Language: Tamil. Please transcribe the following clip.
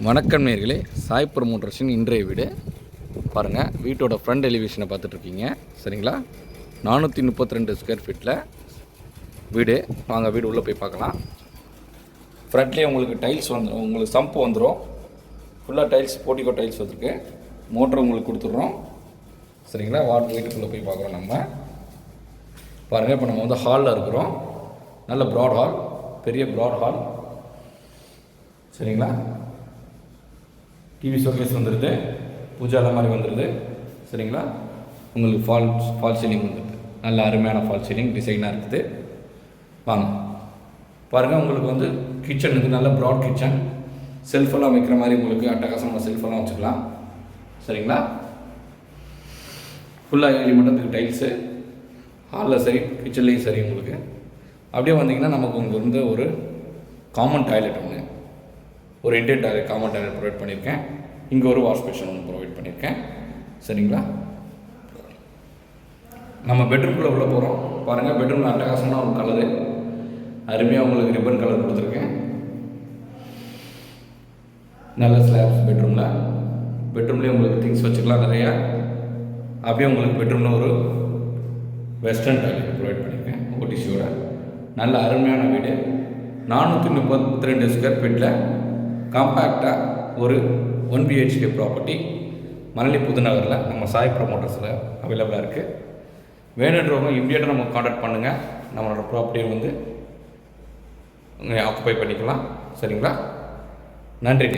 வணக்கம் நேர்களே, சாய் ப்ரமோட்டர்ஸின் இன்றைய வீடு பாருங்கள். வீட்டோட ஃப்ரண்ட் எலிவேஷனை பார்த்துட்ருக்கீங்க, சரிங்களா? 432 ஸ்கொயர் ஃபீட்டில் வீடு. வாங்க வீடு உள்ளே போய் பார்க்கலாம். ஃப்ரண்ட்லேயே உங்களுக்கு டைல்ஸ் வந்துடும், உங்களுக்கு சம்பு வந்துடும். ஃபுல்லாக டைல்ஸ், போர்டிகோ டைல்ஸ் வந்துருக்கு. மோட்டர் உங்களுக்கு கொடுத்துட்றோம், சரிங்களா? வீட்டுக்குள்ளே போய் பார்க்குறோம் நம்ம. பாருங்கள், இப்போ நம்ம வந்து ஹாலில் இருக்கிறோம். நல்ல ப்ராட் ஹால், பெரிய ப்ராட் ஹால், சரிங்களா? டிவி ஷோகேஸ் வந்துடுது, பூஜா அந்த மாதிரி வந்துடுது, சரிங்களா? உங்களுக்கு ஃபால் சீலிங் வந்துடுது. நல்ல அருமையான ஃபால் சீலிங் டிசைனாக இருக்குது. வாங்க பாருங்கள். உங்களுக்கு வந்து கிச்சன் இது நல்ல ப்ராட் கிச்சன். செல்ஃபெல்லாம் வைக்கிற மாதிரி உங்களுக்கு அட்டகாசமான செல்ஃபெல்லாம் வச்சுக்கலாம், சரிங்களா? ஃபுல்லாக 7 மட்டத்துக்கு டைல்ஸு, ஹாலில் சரி, கிச்சன்லேயும் சரி. உங்களுக்கு அப்படியே வந்தீங்கன்னா நமக்கு உங்களுக்கு வந்து ஒரு காமன் டாய்லெட் ஒன்று, ஒரு Indian toilet, common toilet provide பண்ணியிருக்கேன். இங்கே ஒரு வாஷ் பேஷன் ஒன்று ப்ரொவைட் பண்ணியிருக்கேன், சரிங்களா? நம்ம பெட்ரூம்குள்ளே உள்ள போகிறோம். பாருங்கள், பெட்ரூமில் அட்டகாசமான ஒரு கலரு, அருமையாக உங்களுக்கு ரிப்பன் கலர் கொடுத்துருக்கேன். நல்ல ஸ்லாப்ஸ் பெட்ரூம்லேயே உங்களுக்கு திங்ஸ் வச்சுக்கலாம் நிறையா. அப்படியே உங்களுக்கு பெட்ரூமில் ஒரு வெஸ்டர்ன் டாய்லெட் ப்ரொவைட் பண்ணியிருக்கேன் ஓடிசியோட. நல்ல அருமையான வீடு. 432 ஸ்கொயர் ஃபீட்டில் காம்பேக்டாக ஒரு 1 BHK ப்ராப்பர்ட்டி மணலி புதுநகரில் நம்ம சாய் ப்ரமோட்டர்ஸில் அவைலபிளாக இருக்குது. வேணுன்றவங்க இம்மிடியேட்டாக நம்ம காண்டாக்ட் பண்ணுங்கள். நம்மளோட ப்ராப்பர்ட்டியை வந்து ஆக்குப்பை பண்ணிக்கலாம், சரிங்களா? நன்றி.